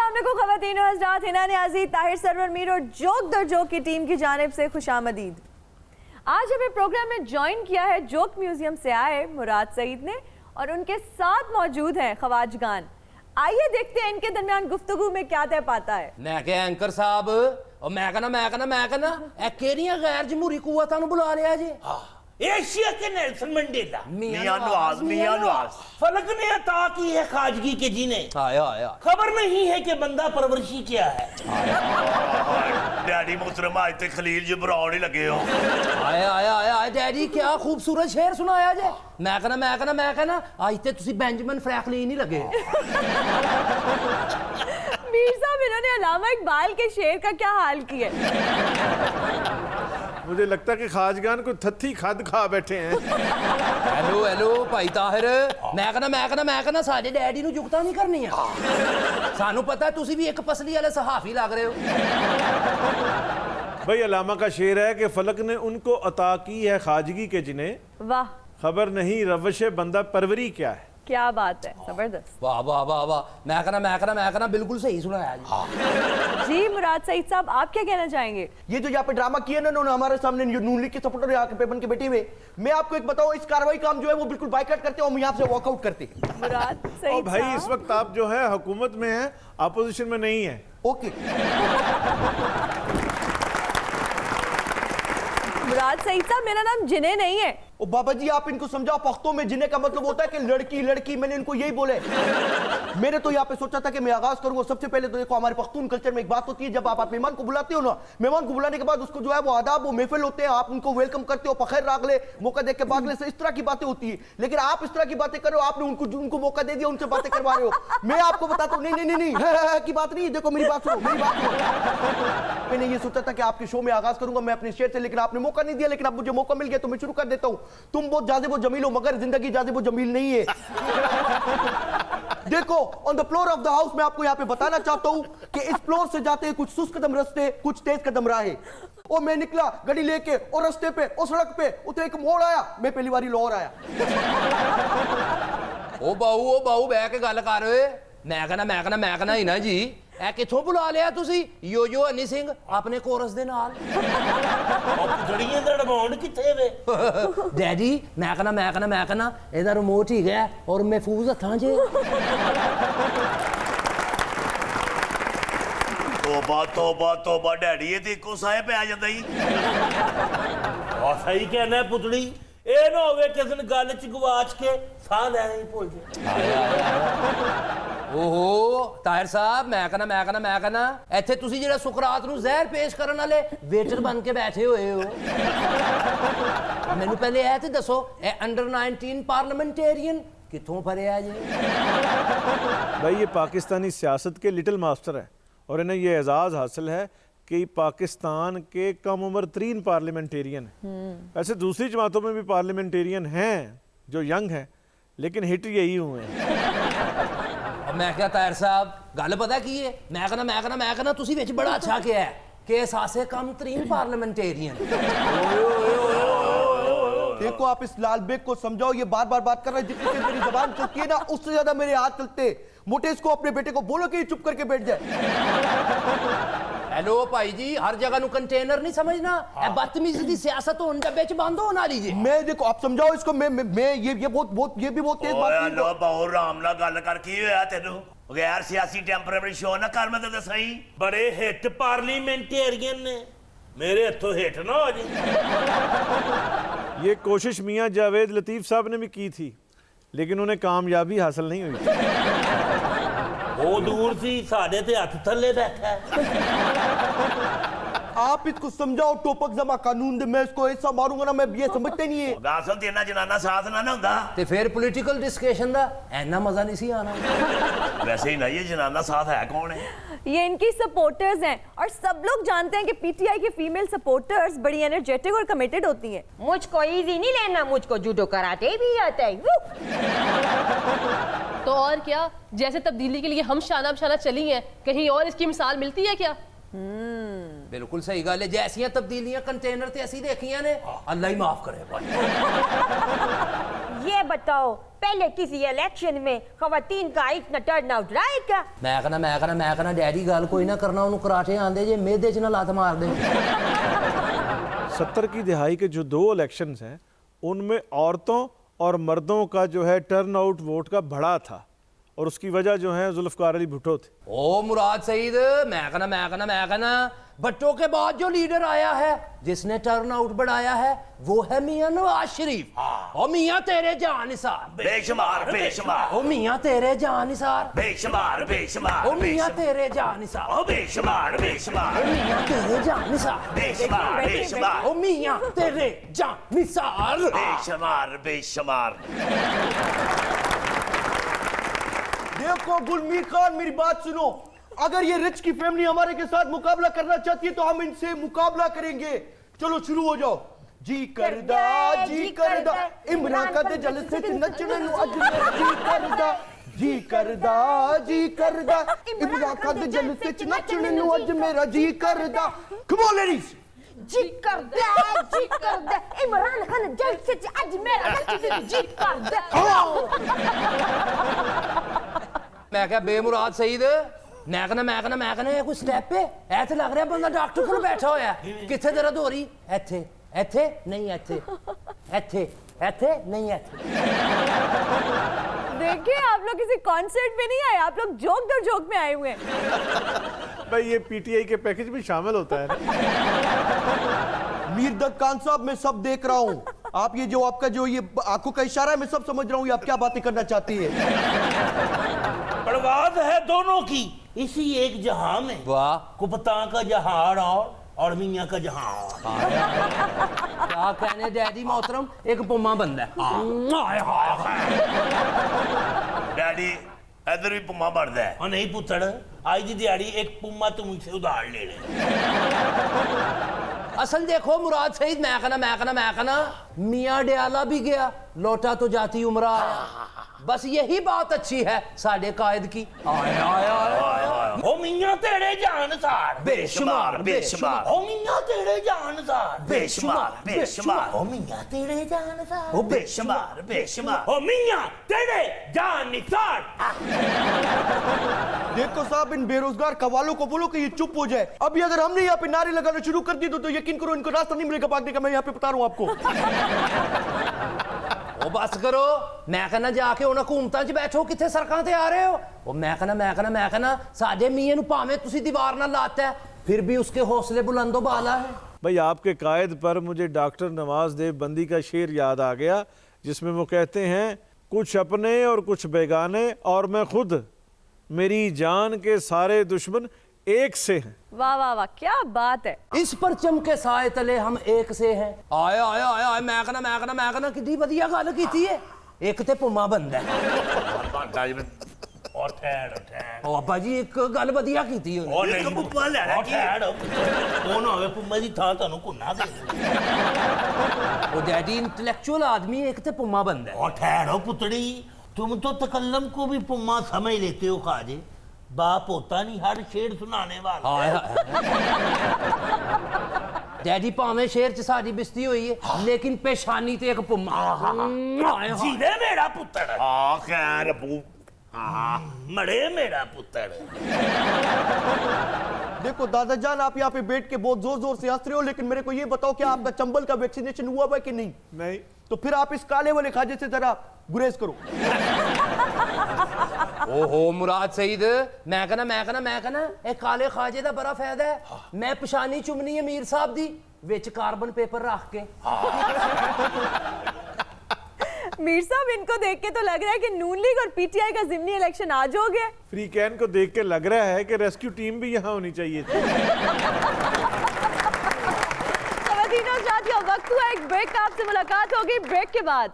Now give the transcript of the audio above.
ख़वातीन और हज़रात, हिना नियाज़ी, ताहिर सरवर मीर और जोक दर जोक की टीम की जानिब से खुशामदीद। आज हमें प्रोग्राम में ज्वाइन किया है जोक म्यूजियम से आए मुराद सईद ने और उनके साथ मौजूद हैं ख्वाजगान। आइए देखते हैं इनके दरमियान गुफ्तगू में क्या तय पाता है। मैं क्या एंकर साहब और मैं कहना केरियां गैर जमहूरी कुव्वतां नूं बुला लिया जी। एशिया के नेल्सन मंडेला मियां नवाज फलक ने अता की है खाजगी के जिन्हें आया खबर नहीं है कि बंदा परवरिशी क्या है। डैडी मोहतरम आज तक खलील जिब्रान ही लगे हो। आया डैडी क्या खूबसूरत शेर सुनाया जे। मैं कहना आज तक तुसी बेंजामिन फ्रैंकलिन ही लगे। मीर साहब, इन्होंने अल्लामा इकबाल के शेर का क्या हाल किया? मुझे लगता है कि खाजगान को थत्थी खाद खा बैठे हैं। हेलो भाई ताहिर, मैं कहना साडे डैडी नूं जुगता नहीं करनी है। सानू पता है तुसी भी एक पसली वाले सहाफी लग रहे हो। भाई अल्लामा का शेर है कि फलक ने उनको अता की है खाजगी के जिन्हें, वाह, खबर नहीं रवश बंदा परवरी क्या है। क्या बात है, जबरदस्त। वाह। मैं कहना बिल्कुल सही सुनाया जी। जी मुराद सईद साहब, आप क्या कहना चाहेंगे? ये जो यहाँ पे ड्रामा किया ना उन्होंने हमारे सामने, नून लीग के सपोर्टर यहाँ पे बन के बैठे हुए, मैं आपको एक बताऊं, इस कार्रवाई काम जो है वो बिल्कुल बाइकआउट करते हैं और हम यहाँ से वॉकआउट करते हैं। मुराद और सईद भाई साहब, इस वक्त आप जो है हुकूमत में हैं, अपोजिशन में नहीं है। ओके मुराद सईद साहब, मेरा नाम जिने नहीं है। ओ बाबा जी आप इनको समझाओ, पख्तों में जिन्हें का मतलब होता है कि लड़की। मैंने इनको यही बोले। मैंने तो यहाँ पे सोचा था कि मैं आगाज करूंगा। सबसे पहले तो देखो, हमारे पख्तून कल्चर में एक बात होती है, जब आप मेहमान को बुलाते हो ना, मेहमान को बुलाने के बाद उसको जो है वो आदाब, वो महफिल होते हैं, आप उनको वेलकम करते हो, पखैर रागले, मौका देख के बागले से, इस तरह की बातें होती है। लेकिन आप इस तरह की बातें करो, आपने उनको मौका दे दिया, उनसे बातें करवा रहे हो। मैं आपको बताता हूँ, नहीं की बात नहीं। देखो मेरी बात सुनो। मैंने ये सोचा था कि आपके शो में आगाज करूंगा मैं अपने शेर से, लेकिन आपने मौका नहीं दिया। लेकिन अब मुझे मौका मिल गया तो मैं शुरू कर देता हूँ। तुम बहुत ज्यादा वो जमील हो, मगर जिंदगी ज्यादा वो जमील नहीं है। देखो on the floor of the house, मैं आपको यहाँ पे बताना चाहता हूँ कि इस फ्लोर से जाते हैं कुछ सुस्त कदम रास्ते, कुछ तेज कदम राहें। और मैं निकला गाड़ी लेके, और रास्ते पे और सड़क पे उधर एक मोड़ आया, मैं पहली बारी लाहौर आया। ओ बाऊ बह के गल कर। मैं कहना ही ना जी, ए किथों बुला लिया तुसी यो हनी सिंह अपने कोरस दे नाल। जड़ियां दड़बाउंड किथे वे डैडी, मैं कहना एदा रिमोट ही गया और महफूज हथां जे। तोबा डैडी ये तो इको साए पे आ जाता ही। और सही कहना है पुतड़ी, ए ना होवे किस दिन गल च गवाच के साह लेना ही भूल जाए। ओहो ताहिर साहब, मैं कहना ਇੱਥੇ ਤੁਸੀਂ ਜਿਹੜਾ ਸੁਕਰਾਤ ਨੂੰ ਜ਼ਹਿਰ ਪੇਸ਼ ਕਰਨ ਵਾਲੇ ਵੇਟਰ ਬਣ ਕੇ ਬੈਠੇ ਹੋਏ ਹੋ। ਮੈਨੂੰ ਪਹਿਲੇ ਇਹ ਤੇ ਦੱਸੋ, ਇਹ ਅੰਡਰ 19 पार्लियामेंटेरियन किथों फरिया जी? भाई ये पाकिस्तानी सियासत के लिटिल मास्टर है और इन्हें ये एजाज़ हासिल है कि पाकिस्तान के कम उम्र तरीन पार्लियामेंटेरियन है। वैसे दूसरी जमातों में भी पार्लियामेंटेरियन हैं जो यंग हैं, लेकिन हिट यही हुए हैं। मैं क्या ताहिर साहब, गल पता की है, मैं कहना तुसी विच बड़ा अच्छा किया है कि सासे कम तरीन पार्लियामेंटेरियन। देखो आप इस लाल बेग को समझाओ, ये बार बात कर रहा है। जितनी मेरी जबान चलती है ना, उससे ज्यादा मेरे हाथ चलते। मोटे इसको अपने बेटे को बोलो कि चुप करके बैठ जाए। हेलो भाई जी, हर जगह नु कंटेनर नहीं समझना। बदतमीजी दी सियासत होने डब्बे च बंद होना लीजिए। मैं देखो आप समझाओ इसको। मैं ये भी बहुत तेज बात लो बहुत आराम नाल गल कर की होया तेनू। गैर सियासी टेंपरेमेंट शो ना कर, मैं तो सही बड़े हिट पार्लियामेंटेरियन ने, मेरे हथों हिट ना हो जाए। ये कोशिश मियां जावेद लतीफ साहब ने भी की थी, लेकिन उन्हें कामयाबी हासिल नहीं हुई। वो दूर सी, साढ़े ते हथ थले बैठा है। आप इसको समझाओ, टोपक जमा कानून दे, मैं इसको ऐसा मारूंगा ना, मैं ये समझते नहीं है। गासल तेना जनाना साथ ना हुंदा ते फिर पॉलिटिकल डिस्कशन दा ऐना मजा नहीं सी आना। वैसे ही ना, ये जनाना साथ है कौन है? ये इनकी सपोर्टर्स हैं और सब लोग जानते हैं कि पीटीआई की फीमेल सपोर्टर्स बड़ी एनर्जेटिक और कमिटेड होती हैं। मुझको इजी नहीं लेना, मुझको जूडो कराटे भी आता है। तो और क्या, जैसे तब्दीली के लिए हम शाना चली हैं, कहीं और इसकी मिसाल मिलती है क्या? बिल्कुल सही गल है। जैसियां तब्दीलियां कंटेनर ते असी देखियां ने, अल्लाह ही माफ करे भाई। ये बताओ, पहले किसी इलेक्शन में खवातीन का इतना टर्न आउट रहा है क्या? मैं कहना डैडी गल कोई ना करना, उन्होंने कराटे आंदे जे मेदे च ना लात मार दे। 70 की दिहाई के जो 2 इलेक्शंस हैं उनमें औरतों और मर्दों का जो है टर्न आउट वोट का बढ़ा था, और उसकी वजह जो है जुल्फकार अली भुट्टो थे। ओ मुराद सईद, मैं कहना भट्टो के बाद जो लीडर आया है जिसने टर्न आउट बढ़ाया है वो है मियां नवाज शरीफ। ओ मियां तेरे जान निसार, बेशुमार बेशुमार, ओ मियां तेरे जान निसार, बेशुमार बेशुमार, ओ मियां तेरे जान निसार, ओ बेशुमार बेशुमार, ओ मियां तेरे जान निसार, बेशुमार बेशुमार, ओ मियां तेरे जान निसार, बेशुमार बेशुमार। देखो गुलमीर खान, मेरी बात सुनो, अगर ये रिच की फैमिली हमारे के साथ मुकाबला करना चाहती है तो हम इनसे मुकाबला करेंगे। चलो शुरू हो जाओ। जी करदा इमरान खान दे जलसे च नचने नु अज मेरा जी करदा, जी करदा इमरान खान दे जलसे च नचने नु अज मेरा जी करदा। Come on ladies. जी करदा इमरान खान जलसे च आज मेरा जी करदा। मैं क्या बेमुराद सईद, मैं कहना ये कोई स्टेप है? ऐसे लग रहा है बंदा डॉक्टर को बैठा होया। किथे दर्द हो रही? ऐथे ऐथे नहीं, ऐथे ऐथे ऐथे नहीं, ऐथे। देखिए, आप लोग किसी कॉन्सर्ट में नहीं आए, आप लोग जोक दर जोक में आए हुए हैं। भाई ये पीटीआई के पैकेज में शामिल होता है ना। मीरदक खान साहब, मैं सब देख रहा हूँ। आप ये जो आपका जो ये आंखों का इशारा है, मैं सब समझ रहा हूँ, ये आप क्या बातें करना चाहती है। बर्बाद है दोनों की इसी एक जहां में। वाह, कुपता का जहां और मियां का जहां। क्या कहने डैडी मोहतरम, एक पुम्मा बंदा है। डैडी इधर भी पुम्मा बढ़ता है। और नहीं पुत्तड़, आज दी दिहाड़ी एक पुम्मा तुम मुझसे उधार ले ले। असल देखो मुराद सईद, मैं कहना मियां डयाला भी गया, लौटा तो जाती उम्रा आया। बस यही बात अच्छी है साडे कायद की। ओ मियां तेरे जानसार, बेशुमार बेशुमार, ओ मियां तेरे जानसार, बेशुमार बेशुमार, ओ मियां तेरे जानसार, ओ बेशुमार बेशुमार, ओ मियां तेरे जानसार। देखो साहब, इन बेरोजगार कवालों को बोलो कि ये चुप हो जाए। अभी अगर हमने यहाँ पे नारे लगाना शुरू कर दी तो यकीन करो इनको रास्ता नहीं मिलेगा भागने का। मैं यहाँ पे बता रहा हूँ आपको। ओ बस करो, मैं कहना जाके उन्हां हुकूमतां च बैठो, किथे सड़कां ते आ रहे हो। ओ मैं कहना साडे मियां नूं भावें तुसीं दीवार नाल लाता है, फिर भी उसके हौसले बुलंदो बाला है। भाई आपके कायद पर मुझे डॉक्टर नवाज देवबंदी का शेर याद आ गया, जिसमें वो कहते हैं, कुछ अपने और कुछ बेगाने और मैं खुद, मेरी जान के सारे दुश्मन एक से हैं। वाह वाह वाह, क्या बात है। इस परचम के साए तले हम एक से हैं। आया मैं कहना कितनी वधिया गल कीती है। एक ते पुम्मा बंदा है। और ठहर ठहर, ओ अब्बा जी एक गल वधिया कीती है। और नहीं पुम्मा लेना और की ठहर, कौन होवे पुम्मा दी थां तानू कुन्ना दे। ओ डैडी इंटेलेक्चुअल आदमी, एक ते पुम्मा बंदा है। और ठहरो पुतड़ी, तुम तो तकल्लम को भी पुम्मा समझ लेते हो खाजे। बाप होता नहीं हर शेर सुनाने वाला। डैडी भावें शेर च साडी बिस्ती हुई है, लेकिन पेशानी ते एक पुम्मा। जीवे मेरा पुत्तर, हाँ खैर अबू, मरे मेरा पुत्तर। देखो दादाजान, आप यहाँ पे बैठ के बहुत जोर जोर से हंस रहे हो, लेकिन मेरे को ये बताओ कि आपका चंबल का वैक्सीनेशन हुआ है कि नहीं? नहीं। तो फिर आप इस काले वाले खाजे से जरा गुरेज करो। ओहो मुराद सईद, मैं कहना एक काले खाजे दा बड़ा फायदा है। मैं पेशानी चुमनी है मीर साहब दी, विच कार्बन पेपर रख के। मीर साहब, इनको देख के तो लग रहा है कि नून लीग और पीटीआई का जिमनी इलेक्शन आज हो गया। फ्री कैन को देख के लग रहा है कि रेस्क्यू टीम भी यहाँ होनी चाहिए थी। खवातीन और साथियों, वक्त हुआ एक ब्रेक का। आपसे मुलाकात होगी ब्रेक के बाद।